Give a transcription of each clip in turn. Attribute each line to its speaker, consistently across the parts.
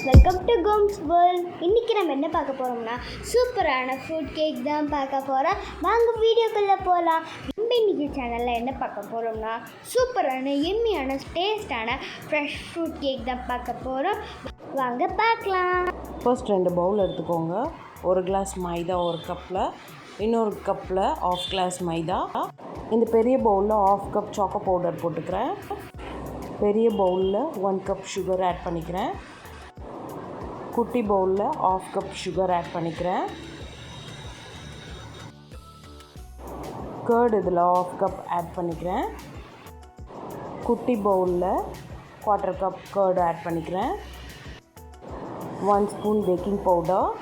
Speaker 1: Welcome to Gomez world. இன்றைக்கி நம்ம என்ன பார்க்க போகிறோம்னா சூப்பரான ஃப்ரூட் கேக் தான் பார்க்க போகிறோம். வாங்க வீடியோக்குள்ளே போகலாம். நம்ம இன்றைக்கி சேனலில் என்ன பார்க்க போகிறோம்னா சூப்பரான எம்மியான டேஸ்டான ஃப்ரெஷ் ஃப்ரூட் கேக் தான் பார்க்க போகிறோம். வாங்க பார்க்கலாம்.
Speaker 2: ஃபர்ஸ்ட் 2 பவுல் எடுத்துக்கோங்க. ஒரு கிளாஸ் மைதா ஒரு கப்பில், இன்னொரு கப்பில் ½ கிளாஸ் மைதா. இந்த பெரிய பவுலில் ½ கப் சாக்கோ பவுடர் போட்டுக்கிறேன். பெரிய பவுலில் 1 கப் சுகர் ஆட் பண்ணிக்கிறேன். குட்டி பவுலில் ½ கப் சுகர் ஆட் பண்ணிக்கிறேன். கர்ட் இதில் ½ கப் ஆட் பண்ணிக்கிறேன். குட்டி பவுலில் 1/4 கப் கர்ட் ஆட் பண்ணிக்கிறேன். 1 ஸ்பூன் பேக்கிங் பவுடர்,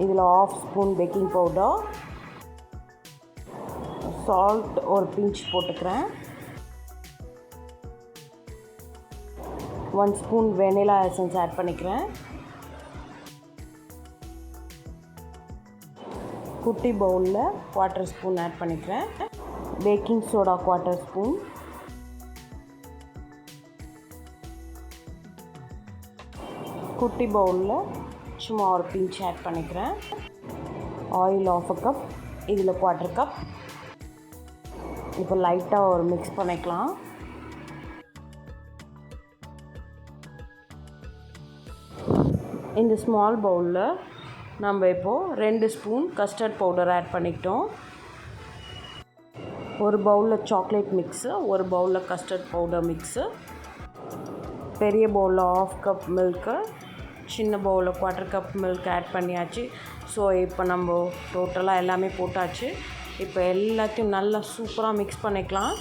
Speaker 2: இதில் ½ ஸ்பூன் பேக்கிங் பவுடர், சால்ட் ஒரு பிஞ்ச் போட்டுக்கிறேன். 1 ஸ்பூன் வெனிலா எசன்ஸ் ஆட் பண்ணிக்கிறேன். குட்டி பவுலில் 1/4 ஸ்பூன் ஆட் பண்ணிக்கிறேன். பேக்கிங் சோடா 1/4 ஸ்பூன், குட்டி பவுலில் சும்மா ஒரு பிஞ்ச் ஆட் பண்ணிக்கிறேன். ஆயில் ½ கப், இதில் 1/4 கப். இப்போ லைட்டாக ஒரு மிக்ஸ் பண்ணிக்கலாம். இந்த ஸ்மால் பவுலில் நம்ம இப்போது 2 ஸ்பூன் கஸ்டர்ட் பவுடர் ஆட் பண்ணிக்கிட்டோம். ஒரு பவுலில் சாக்லேட் மிக்ஸு, ஒரு பவுலில் கஸ்டர்ட் பவுடர் மிக்ஸு. பெரிய பவுலில் ½ கப் மில்க்கு, சின்ன பவுலில் 1/4 கப் மில்க் ஆட் பண்ணியாச்சு. ஸோ இப்போ நம்ம டோட்டலாக எல்லாமே போட்டாச்சு. இப்போ எல்லாத்தையும் நல்லா சூப்பராக மிக்ஸ் பண்ணிக்கலாம்.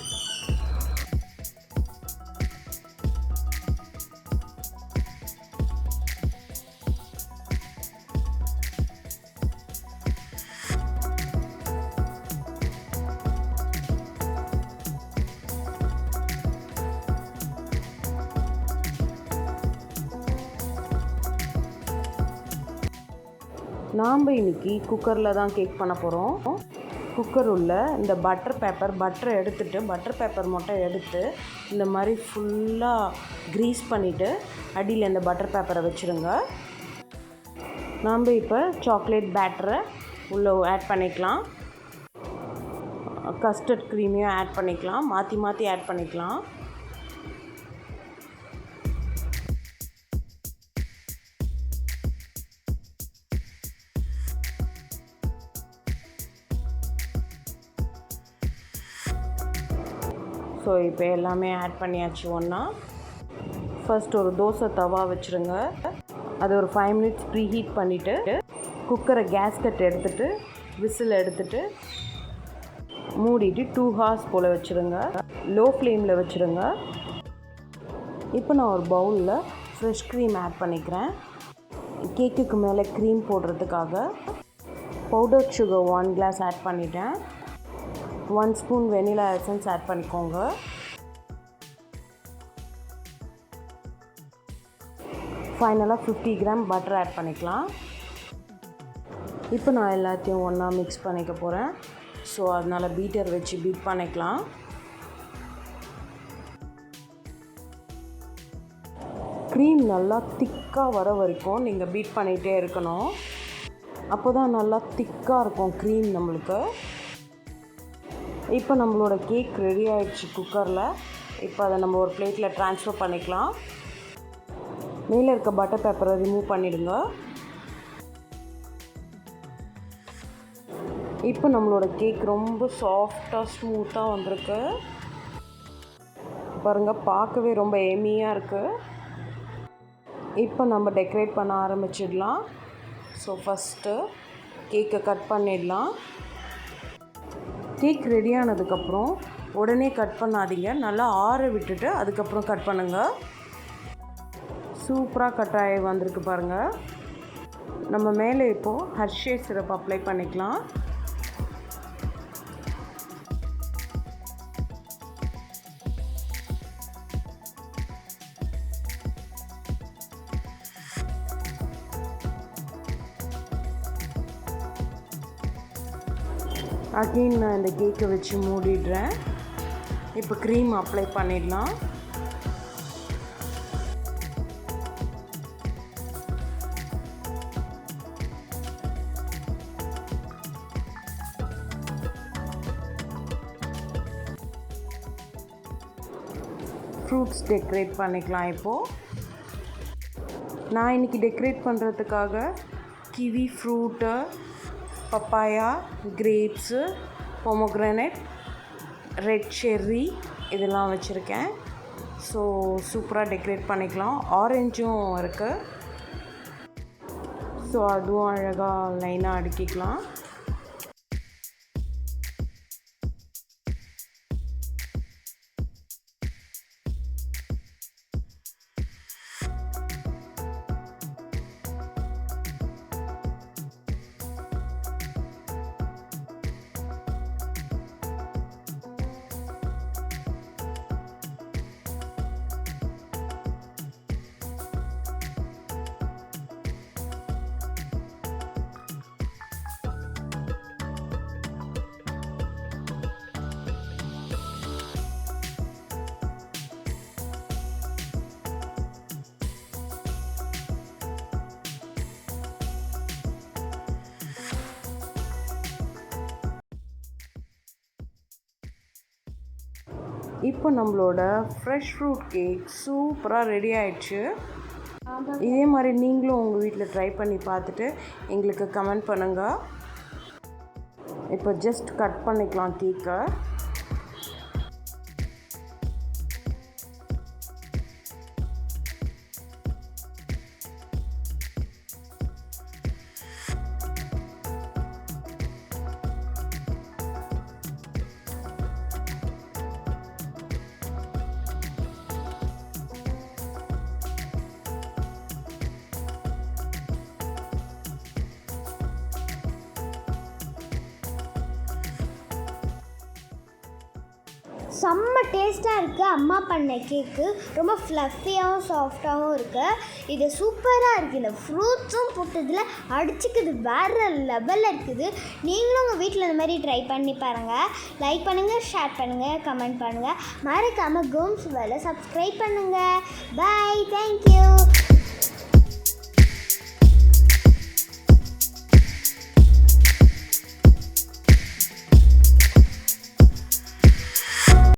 Speaker 2: நாம் இன்றைக்கி குக்கரில் தான் கேக் பண்ண போகிறோம். குக்கர் உள்ள இந்த பட்டரை எடுத்துகிட்டு பட்டர் பேப்பர் மட்டும் எடுத்து இந்த மாதிரி ஃபுல்லாக க்ரீஸ் பண்ணிவிட்டு அடியில் இந்த பட்டர் பேப்பரை வச்சுருங்க. நாம் இப்போ சாக்லேட் பேட்டரை உள்ளே ஆட் பண்ணிக்கலாம். கஸ்டர்ட் க்ரீமையும் ஆட் பண்ணிக்கலாம். மாற்றி மாற்றி ஆட் பண்ணிக்கலாம். ஸோ இப்போ எல்லாமே ஆட் பண்ணியாச்சு ஒன்றா. ஃபர்ஸ்ட் ஒரு தோசை தவா வச்சுருங்க. அது ஒரு 5 மினிட்ஸ் ப்ரீ ஹீட் பண்ணிவிட்டு குக்கரை கேஸ்கட் எடுத்துகிட்டு விசில் எடுத்துகிட்டு மூடிட்டு 2 ஹார்ஸ் போல் வச்சுருங்க. லோ ஃப்ளேமில் வச்சுருங்க. இப்போ நான் ஒரு பவுலில் ஃப்ரெஷ் க்ரீம் ஆட் பண்ணிக்கிறேன். கேக்குக்கு மேலே க்ரீம் போடுறதுக்காக பவுடர் சுகர் 1 கிளாஸ் ஆட் பண்ணிட்டேன். 1 ஸ்பூன் வெனிலா எசன்ஸ் ஆட் பண்ணிக்கோங்க. ஃபைனலாக 50 கிராம் பட்டர் ஆட் பண்ணிக்கலாம். இப்போ நான் எல்லாத்தையும் ஒன்றா மிக்ஸ் பண்ணிக்க போகிறேன். ஸோ அதனால் பீட்டர் வச்சு பீட் பண்ணிக்கலாம். க்ரீம் நல்லா திக்காக வர வரைக்கும் நீங்கள் பீட் பண்ணிகிட்டே இருக்கணும். அப்போ தான் நல்லா திக்காக இருக்கும் க்ரீம் நம்மளுக்கு. இப்போ நம்மளோட கேக் ரெடி ஆகிடுச்சு குக்கரில். இப்போ அதை நம்ம ஒரு பிளேட்டில் ட்ரான்ஸ்ஃபர் பண்ணிக்கலாம். மேலே இருக்க பட்டர் பேப்பரை ரிமூவ் பண்ணிவிடுங்க. இப்போ நம்மளோட கேக் ரொம்ப சாஃப்டாக ஸ்மூத்தாக வந்திருக்கு. பாருங்கள், பார்க்கவே ரொம்ப எம்மியாக இருக்குது. இப்போ நம்ம டெக்கரேட் பண்ண ஆரம்பிச்சிடலாம். ஸோ ஃபஸ்ட்டு கேக்கை கட் பண்ணிடலாம். கேக் ரெடி ஆனதுக்கப்புறம் உடனே கட் பண்ணாதீங்க. நல்லா ஆற விட்டுட்டு அதுக்கப்புறம் கட் பண்ணுங்கள். சூப்பராக கட் ஆகி வந்திருக்கு பாருங்கள். நம்ம மேலே இப்போது ஹர்ஷே சிரப் அப்ளை பண்ணிக்கலாம். அகெயின் நான் இந்த கேக்கை வச்சு மூடிடுறேன். இப்போ க்ரீம் அப்ளை பண்ணிடலாம். ஃப்ரூட்ஸ் டெக்கரேட் பண்ணிக்கலாம். இப்போது நான் இன்றைக்கி டெக்கரேட் பண்ணுறதுக்காக kiwi fruit, papaya, grapes, pomegranate, red cherry இதெல்லாம் வச்சுருக்கேன். ஸோ சூப்பராக டெக்கரேட் பண்ணிக்கலாம். ஆரஞ்சும் இருக்குது. ஸோ அதுவும் அழகாக லைனாக அடுக்கிக்கலாம். இப்போ நம்மளோட ஃப்ரெஷ் ஃப்ரூட் கேக் சூப்பராக ரெடி ஆயிடுச்சு. இதே மாதிரி நீங்களும் உங்கள் வீட்டில் ட்ரை பண்ணி பார்த்துட்டு எங்களுக்கு கமெண்ட் பண்ணுங்கள். இப்போ ஜஸ்ட் கட் பண்ணிக்கலாம் கேக்கை.
Speaker 1: செம்ம டேஸ்ட்டாக இருக்குது. அம்மா பண்ண கேக்கு ரொம்ப ஃப்ளஃபியாகவும் சாஃப்டாகவும் இருக்குது. இது சூப்பராக இருக்குது. இந்த ஃப்ரூட்ஸும் போட்டதில் அடிச்சுக்குது வேறு லெவலில் இருக்குது. நீங்களும் உங்கள் வீட்டில் இந்த மாதிரி ட்ரை பண்ணி பாருங்கள். லைக் பண்ணுங்கள், ஷேர் பண்ணுங்கள், கமெண்ட் பண்ணுங்கள். மறக்காமல் கோம்ஸ் வேலை சப்ஸ்கிரைப் பண்ணுங்கள். பாய், தேங்க்யூ.